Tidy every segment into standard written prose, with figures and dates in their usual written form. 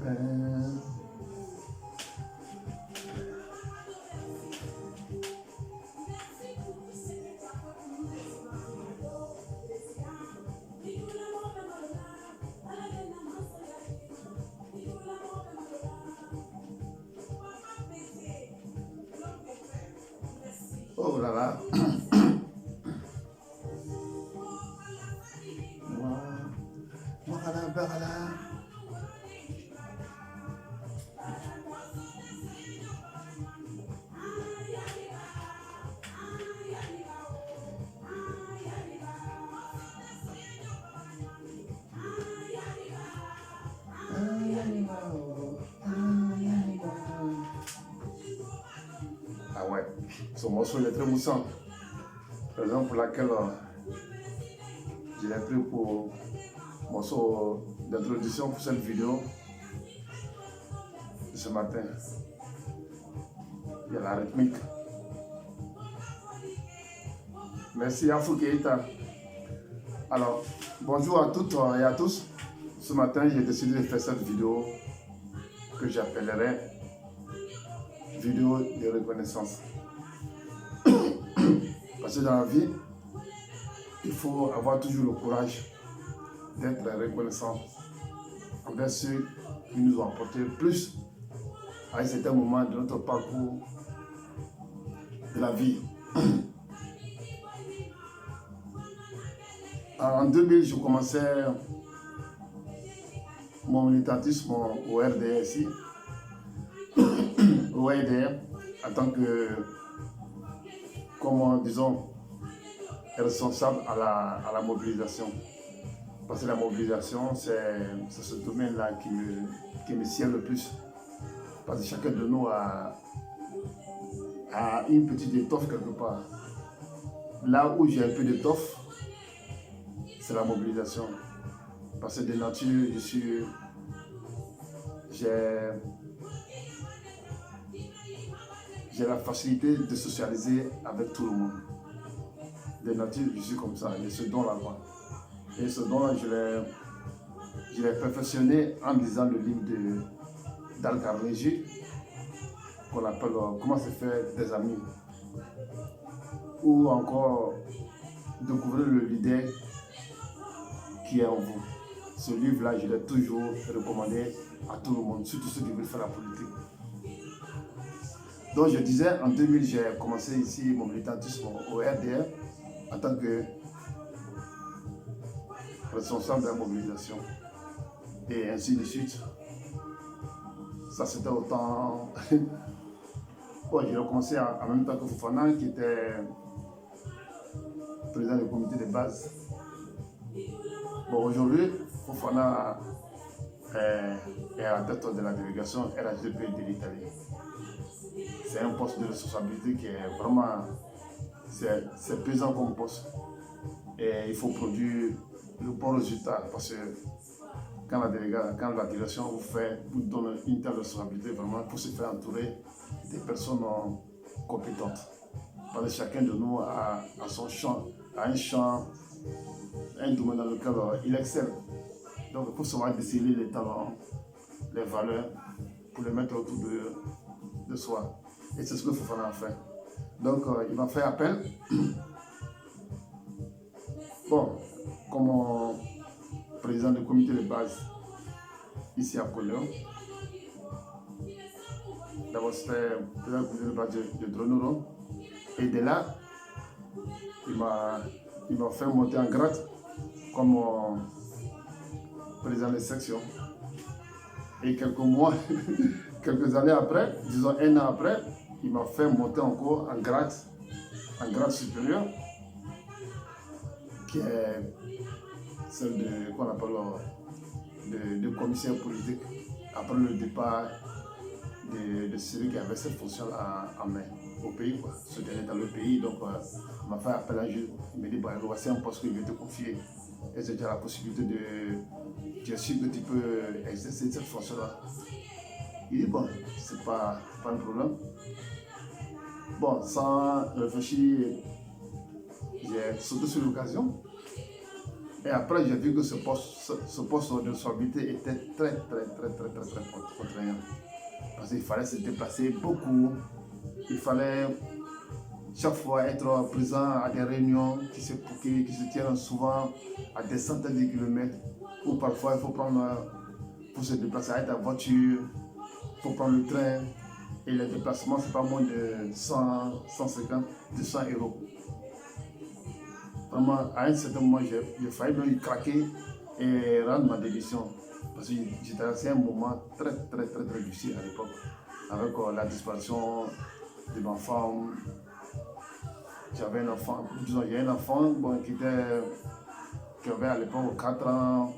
Oh là là. Ah ouais, ce morceau il est très moussant. Raison pour laquelle je l'ai pris pour morceau d'introduction pour cette vidéo de ce matin. Il y a la rythmique. Merci Afou Keita. Alors, bonjour à toutes et à tous. Ce matin, j'ai décidé de faire cette vidéo que j'appellerai vidéo de reconnaissance. Parce que dans la vie, il faut avoir toujours le courage d'être reconnaissant envers ceux qui nous ont apporté plus à un certain moment de notre parcours de la vie. En 2000, je commençais mon militantisme au RDR ici, au RDR, en tant que, comme disons, responsable à la mobilisation. Parce que la mobilisation, c'est ce domaine-là qui me sied le plus. Parce que chacun de nous a une petite étoffe quelque part. Là où j'ai un peu d'étoffe, c'est la mobilisation. Parce que de nature, j'ai la facilité de socialiser avec tout le monde. De nature, je suis comme ça, j'ai ce don-là. Et ce don-là, je l'ai perfectionné en lisant le livre d'Al Carnegie, qu'on appelle Comment se faire des amis. Ou encore découvrir le leader qui est en vous. Ce livre-là, je l'ai toujours recommandé à tout le monde, surtout ceux qui veulent faire la politique. Donc je disais, en 2000, j'ai commencé ici mon militantisme au RDR en tant que responsable de la mobilisation. Et ainsi de suite. Ça c'était autant... Bon, j'ai commencé en même temps que Fofana, qui était président du comité de base. Bon, aujourd'hui, Fofana est à la tête de la délégation RHDP de l'Italie. C'est un poste de responsabilité qui est vraiment... C'est pesant comme poste. Et il faut produire le bon résultat parce que quand la délégation vous donne une telle responsabilité, vraiment, il faut se faire entourer des personnes compétentes. Parce que chacun de nous a son champ, a un champ, un domaine dans lequel il excelle. Donc il faut savoir déceler les talents, les valeurs, pour les mettre autour de soi. Et c'est ce que Fofana a fait. Donc il m'a fait appel. Bon, comme président du comité de base ici à Coléon, d'abord c'était le président du comité de base de Dronoro. Et de là, il m'a fait monter en grade comme président de section. Et quelques mois, quelques années après, disons un an après, il m'a fait monter encore en grade supérieur, qui est celle qu'on appelle de commissaire politique, après le départ de celui qui avait cette fonction-là en main au pays, quoi. Ce dernier dans le pays, donc il m'a fait appel un jour, il m'a dit, bon, voici un poste que je vais te confier, et j'ai déjà la possibilité de dire que tu peux exercer cette fonction-là. Il dit, bon, c'est pas un problème. Bon, sans réfléchir, j'ai sauté sur l'occasion. Et après, j'ai vu que ce poste de responsabilité était très contraignant. Parce qu'il fallait se déplacer beaucoup. Il fallait chaque fois être présent à des réunions qui se tiennent souvent à des centaines de kilomètres. Ou parfois, il faut prendre, pour se déplacer avec ta voiture, il faut prendre le train. Et le déplacement, c'est pas moins de 100, 150, 200 euros. Vraiment, à un certain moment, j'ai failli même craquer et rendre ma démission. Parce que j'ai traversé un moment très difficile à l'époque. Avec la disparition de ma femme. J'avais un enfant, disons, j'ai un enfant bon, qui avait à l'époque 4 ans,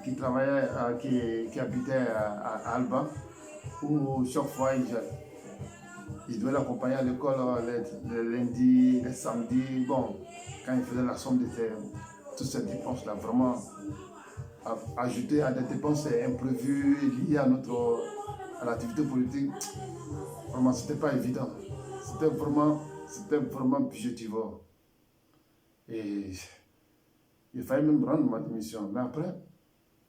qui travaillait, qui habitait à Alba, où chaque fois il devait l'accompagner à l'école les lundis, les samedis. Bon, quand il faisait la somme de toutes ces dépenses-là, vraiment ajouter à des dépenses imprévues liées à l'activité politique, vraiment, c'était pas évident. C'était vraiment budgétivore. Et il fallait même rendre ma démission. Mais après,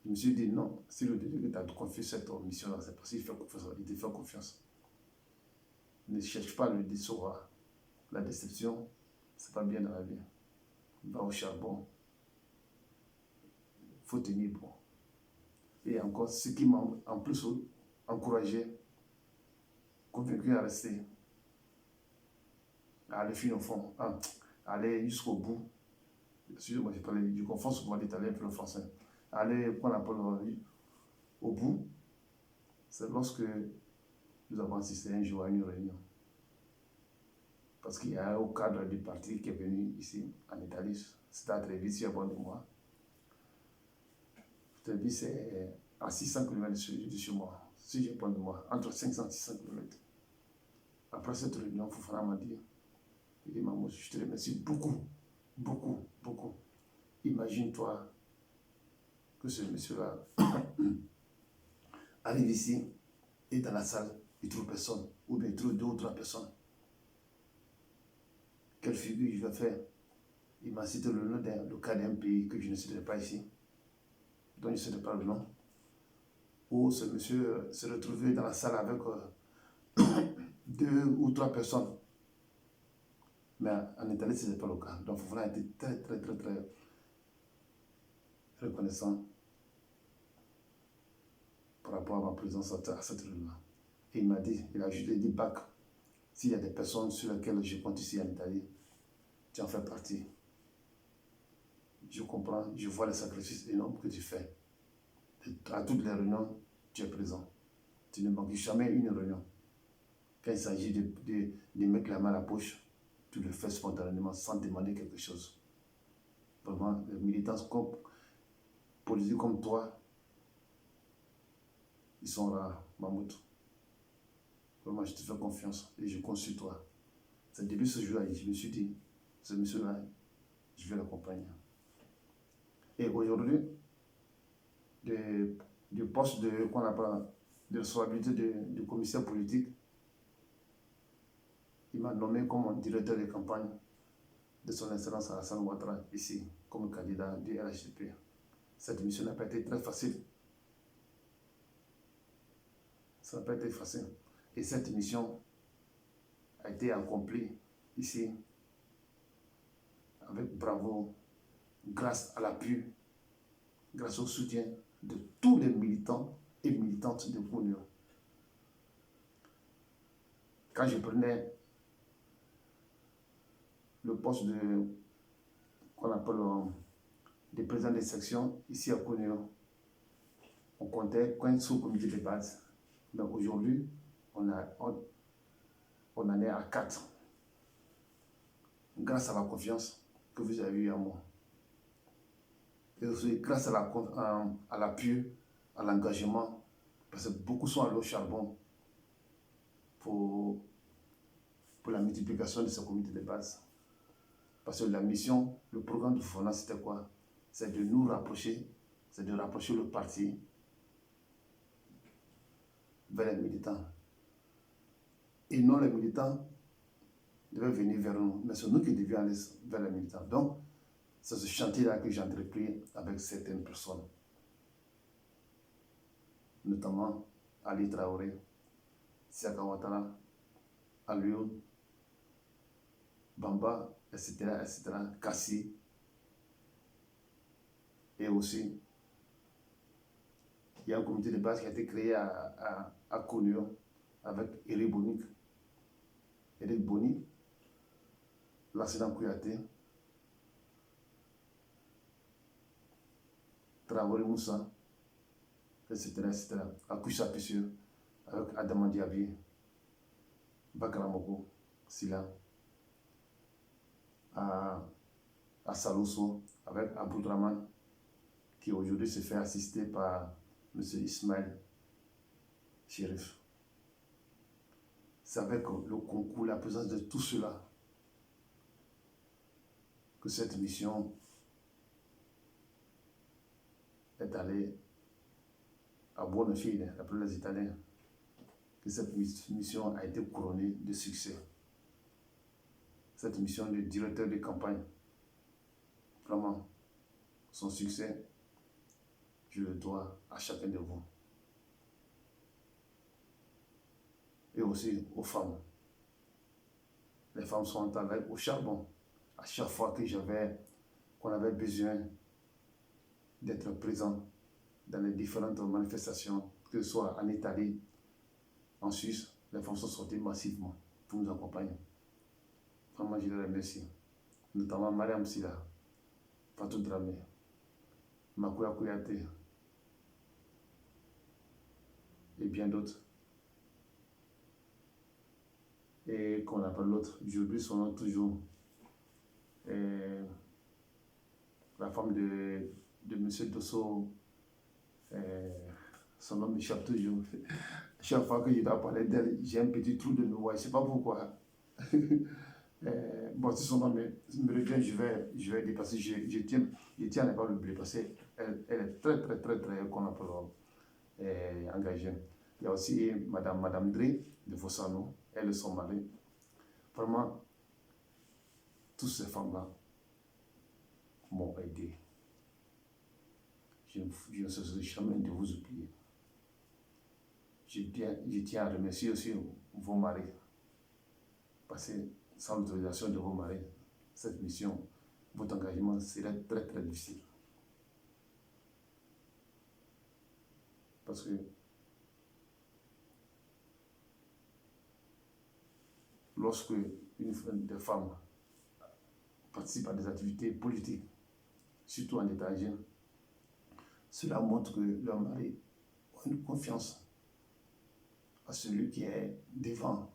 je me suis dit non, si le délégué t'a confié cette mission-là, c'est parce qu'il te fait confiance. Ne cherche pas à le décevoir. La déception, c'est pas bien dans la vie. Va au charbon. Il faut tenir bon. Et encore, ce qui m'a en plus encouragé, convaincu à rester, à aller finir au fond, à aller jusqu'au bout. Excusez-moi, j'ai parlé du confonds souvent d'italien et le français. Aller, qu'on appelle au bout, c'est lorsque nous avons assisté un jour à une réunion. Parce qu'il y a un haut cadre du parti qui est venu ici, en Italie, c'était à Trévis, il y a bon de moi. Trévis, c'est à 600 km de chez moi, si j'ai bon de moi, entre 500 et 600 km. Après cette réunion, Fofana m'a dit, il dit, Maman, je te remercie beaucoup. Imagine-toi que ce monsieur-là arrive ici et dans la salle, il trouve personne, ou bien il trouve 2 ou 3 personnes. Quelle figure je vais faire? Il m'a cité le cas d'un pays que je ne citerai pas ici, dont je ne citerai pas le nom, où ce monsieur se retrouvait dans la salle avec 2 ou 3 personnes. Mais en Italie, ce n'est pas le cas. Donc, Fofana a été très reconnaissant par rapport à ma présence à cette réunion. Et il m'a dit, il a ajouté 10 bacs. S'il y a des personnes sur lesquelles je compte ici en Italie, tu en fais partie. Je comprends, je vois les sacrifices énormes que tu fais. À toutes les réunions, tu es présent. Tu ne manques jamais une réunion. Quand il s'agit de mettre la main à la poche, tu le fais spontanément sans demander quelque chose. Vraiment, les militants politiques comme toi, ils sont rares, Mahmoud. Vraiment, je te fais confiance et je compte sur toi. C'est depuis ce jour-là, je me suis dit, ce monsieur-là, je vais l'accompagner. Et aujourd'hui, du poste qu'on appelle de responsabilité de commissaire politique, il m'a nommé comme directeur de campagne de son excellence Alassane Ouattara, ici, comme candidat du RHDP. Cette mission n'a pas été très facile. Ça n'a pas été facile. Et cette mission a été accomplie ici avec bravoure, grâce à l'appui, grâce au soutien de tous les militants et militantes de Kounio. Quand je prenais le poste qu'on appelle de président de section ici à Kounio, on comptait qu'un sous-comité de base. Mais aujourd'hui, on en est à 4. Grâce à la confiance que vous avez eue en moi. Et aussi grâce à l'appui, à l'engagement, parce que beaucoup sont allés au charbon pour la multiplication de ce comité de base. Parce que la mission, le programme de Fofana, c'était quoi? C'est de nous rapprocher, c'est de rapprocher le parti vers les militants. Et non les militants devaient venir vers nous, mais c'est nous qui devions aller vers les militants. Donc, C'est ce chantier-là que j'ai entrepris avec certaines personnes, notamment Ali Traoré, Siaka Ouattara, Aliou, Bamba, etc., Kassi, et aussi, il y a un comité de base qui a été créé à Kounoun avec Eric Boni, l'enseignant Kouyaté, Traoré Moussa, etc., à Koussa Pessieux, avec Adama Diaby, Bakara Moko, Sila, à Saloso, avec Aboudraman, qui aujourd'hui se fait assister par M. Ismaël Chérif. C'est avec le concours, la présence de tout cela, que cette mission est allée à buona fine, après les Italiens, que cette mission a été couronnée de succès. Cette mission de directeur de campagne, vraiment, son succès, je le dois à chacun de vous. Et aussi aux femmes. Les femmes sont allées au charbon. À chaque fois qu'on avait besoin d'être présent dans les différentes manifestations, que ce soit en Italie, en Suisse, les femmes sont sorties massivement pour nous accompagner. Vraiment, je les remercie. Notamment Mariam Silla, Fatou Dramé, Makoua Kouyaté et bien d'autres. Et qu'on appelle l'autre, j'oublie son nom toujours. La femme de M. Dosso, son nom m'échappe toujours. Chaque fois que je dois parler d'elle, j'ai un petit trou de mémoire, je ne sais pas pourquoi. Bon, si son nom me revient, je vais dépasser. Je tiens à ne pas l'oublier parce qu'elle est très, qu'on appelle engagée. Il y a aussi Madame Dré de Fossano, elle et son mari. Vraiment, toutes ces femmes-là m'ont aidé. Je ne cesserai jamais de vous oublier. Je tiens à remercier aussi vos maris. Parce que sans l'autorisation de vos maris, cette mission, votre engagement serait très difficile. Parce que lorsque des femmes participent à des activités politiques, surtout en état jeune, cela montre que leur mari a une confiance à celui qui est devant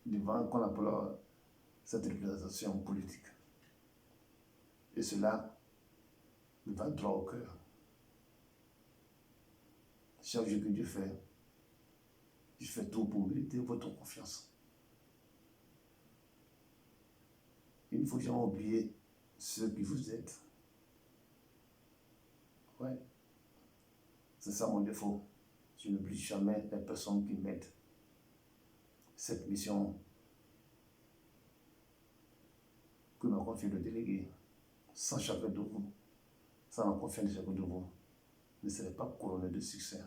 qu'on appelle cette représentation politique. Et cela va droit au cœur. Chaque jour que Dieu fait, je fais tout pour mériter votre confiance. Il ne faut jamais oublier ceux qui vous êtes. Ouais. C'est ça mon défaut. Je n'oublie jamais les personnes qui m'aident. Cette mission que m'a confié le délégué, sans chacun de vous, sans la confiance de chacun de vous, ne serait pas couronné de succès.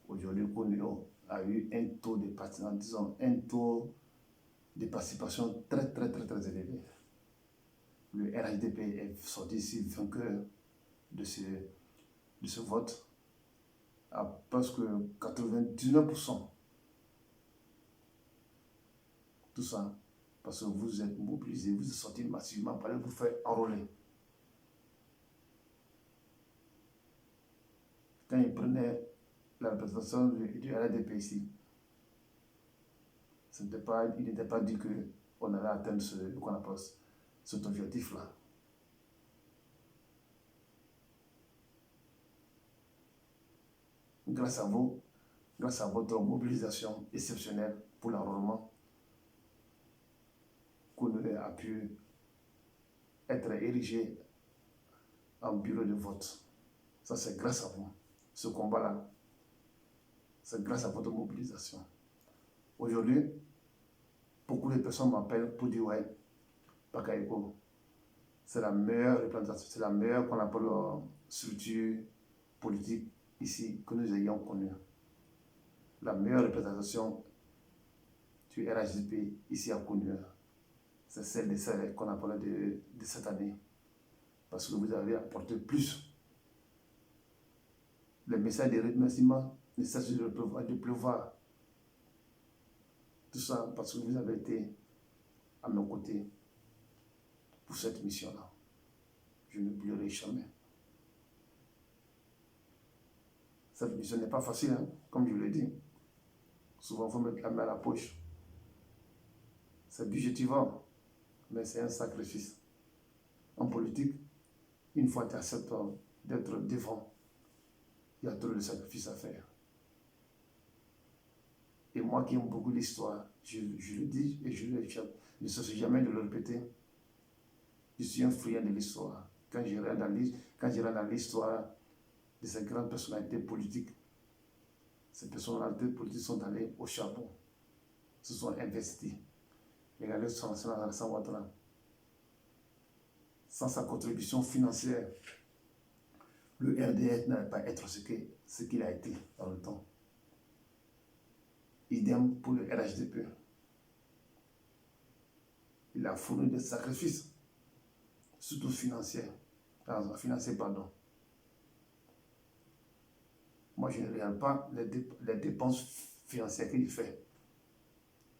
Aujourd'hui, Kounoun a eu un taux de participation très élevé. Le RHDP est sorti ici vainqueur de ce vote à presque 99%. Tout ça parce que vous êtes mobilisés, vous êtes sortis massivement pour aller vous faire enrôler. Quand ils prenaient la représentation du RHDP ici, il n'était pas dit qu'on allait atteindre cet objectif-là. Grâce à vous, grâce à votre mobilisation exceptionnelle pour l'enrôlement, Kounoun a pu être érigé en bureau de vote. Ça, c'est grâce à vous. Ce combat-là, c'est grâce à votre mobilisation. Aujourd'hui, beaucoup de personnes m'appellent pour dire ouais, Bakayoko. C'est la meilleure représentation, c'est la meilleure qu'on appelle structure politique ici que nous ayons connue. La meilleure représentation du RHDP ici à Kounoua, c'est celle de celle qu'on appelle de cette année. Parce que vous avez apporté plus. Le message de remerciement ne cesse de pleuvoir. Tout ça parce que vous avez été à mes côtés pour cette mission-là. Je n'oublierai jamais. Cette mission n'est pas facile, hein, comme je l'ai dit. Souvent, il faut mettre la main à la poche. C'est budgétivant, mais c'est un sacrifice. En politique, une fois que tu acceptes d'être devant, il y a trop de sacrifices à faire. Et moi qui aime beaucoup l'histoire, je le dis et je ne cesse jamais de le répéter. Je suis un friand de l'histoire. Quand je regarde dans l'histoire de ces grandes personnalités politiques, ces personnalités politiques sont allées au charbon, se sont investies. Regardez son Alassane Ouattara. Sans sa contribution financière, le RDS n'allait pas être ce qu'il a été dans le temps. Idem pour le RHDP. Il a fourni des sacrifices, surtout financiers. Moi, je ne regarde pas les dépenses financières qu'il fait,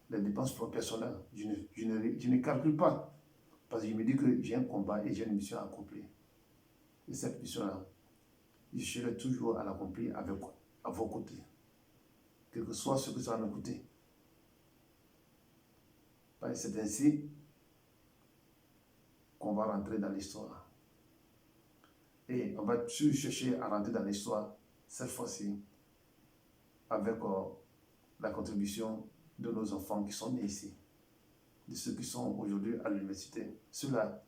les dépenses professionnelles. Je ne calcule pas, parce que je me dis que j'ai un combat et j'ai une mission à accomplir. Et cette mission-là, je serai toujours à l'accomplir à vos côtés, quel que soit ce que ça va me coûter. C'est ainsi qu'on va rentrer dans l'histoire. Et on va toujours chercher à rentrer dans l'histoire, cette fois-ci, avec la contribution de nos enfants qui sont nés ici, de ceux qui sont aujourd'hui à l'université. Ceux-là,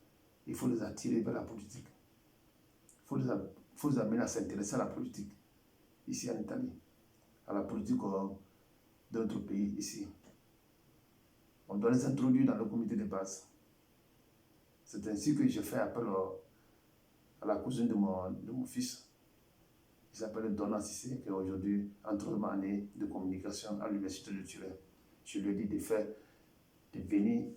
il faut les attirer vers la politique. Il faut les amener à s'intéresser à la politique, ici en Italie, à la politique de notre pays, ici. On doit les introduire dans le comité de base. C'est ainsi que j'ai fait appel à la cousine de mon fils, qui s'appelle Donna Sissé, qui est aujourd'hui en troisième année de communication à l'université de Turin. Je lui ai dit de venir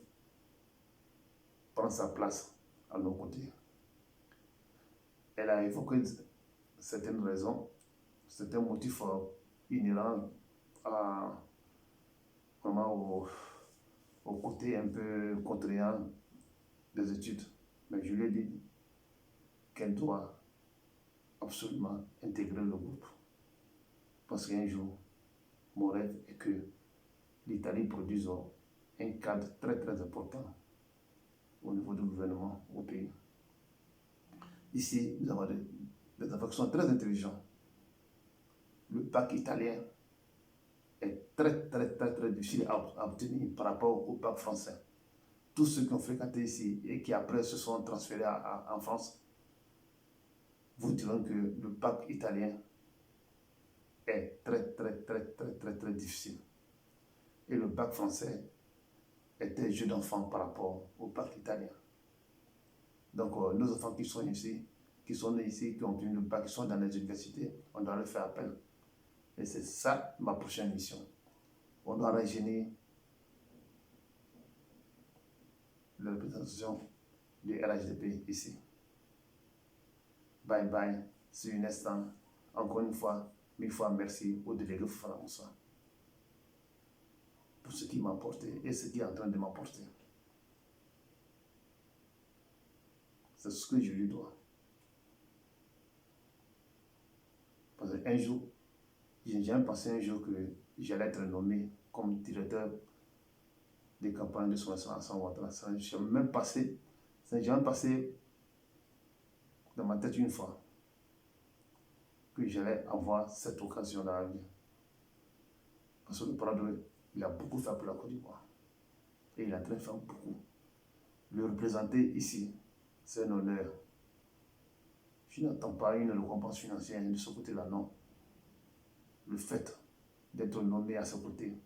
prendre sa place à nos côtés. Elle a évoqué certaines raisons, certains motifs inhérents au côté un peu contraignant des études. Mais je lui ai dit qu'elle doit absolument intégrer le groupe. Parce qu'un jour, mon rêve est que l'Italie produise un cadre très très important au niveau du gouvernement au pays. Ici, nous avons des enfants qui sont très intelligents. Le bac italien est très très très très difficile à obtenir par rapport au bac français. Tous ceux qui ont fréquenté ici et qui après se sont transférés en France vous diront que le bac italien est très très très très très très difficile. Et le bac français est un jeu d'enfant par rapport au bac italien. Donc nos enfants qui sont ici, qui sont nés ici, qui ont obtenu le bac, qui sont dans les universités, on doit leur faire appel. Et c'est ça ma prochaine mission. On doit rajeunir la représentation du RHDP ici. Bye bye, see you next time. Encore une fois, 1000 fois merci au délégué Fofana Moussa pour ce qu'il m'a apporté et ce qu'il est en train de m'apporter. C'est ce que je lui dois. Parce qu'un jour, j'ai jamais pensé un jour que j'allais être nommé comme directeur des campagnes de son Alassane Ouattara. Ça n'a jamais passé dans ma tête une fois que j'allais avoir cette occasion dans la vie. Parce que le Pradoué, il a beaucoup fait pour la Côte d'Ivoire. Et il a très fait beaucoup. Le représenter ici, c'est un honneur. Je n'attends pas une récompense financière de ce côté-là, non. Le fait d'être nommé à ce côté,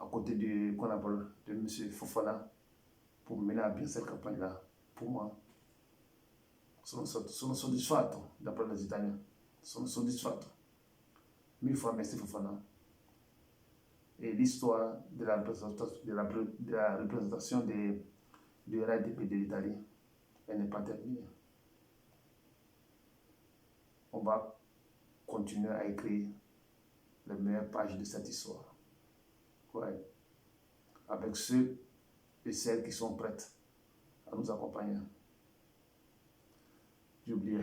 à côté de, qu'on appelle, de M. Fofana pour mener à bien cette campagne-là. Pour moi, sono soddisfatto, d'après les Italiens. Sono soddisfatto. 1000 fois merci Fofana. Et l'histoire de la représentation du RADP de l'Italie, elle n'est pas terminée. On va continuer à écrire les meilleures pages de cette histoire. Ouais. Avec ceux et celles qui sont prêtes à nous accompagner. J'ai oublié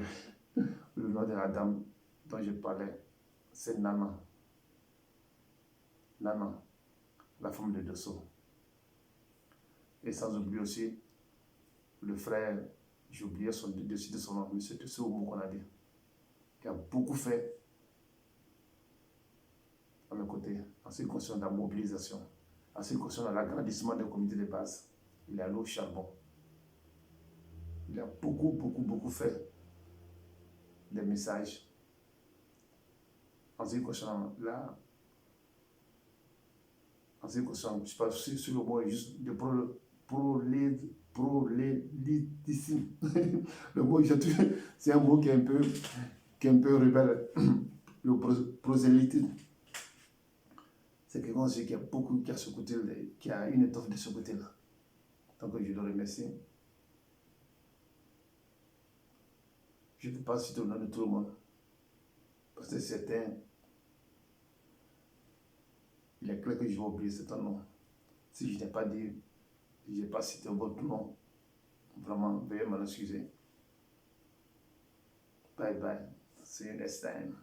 le nom de la dame dont je parlais, c'est Nana. Nana, la femme de Dosso. Et sans oublier aussi le frère, j'ai oublié de citer son nom, M. Dosso Moukonadi, qui a beaucoup fait à mes côtés, en ce qui concerne la mobilisation, en ce qui concerne l'agrandissement des comités de base. Il est allé au charbon. Il a beaucoup fait des messages en ce qui concerne en ce qui concerne, je sais pas si le mot est juste de prolélytisme. Le mot, c'est un mot qui est un peu rebelle. Le prosélytisme. C'est quelqu'un aussi qui a beaucoup, qui a une étoffe de ce côté-là. Donc je le remercie. Je ne peux pas citer le nom de tout le monde. Parce que certains, il est clair que je vais oublier certains noms. Si je n'ai pas dit, je n'ai pas cité votre nom, vraiment, veuillez m'en excuser. Bye bye. See you next time.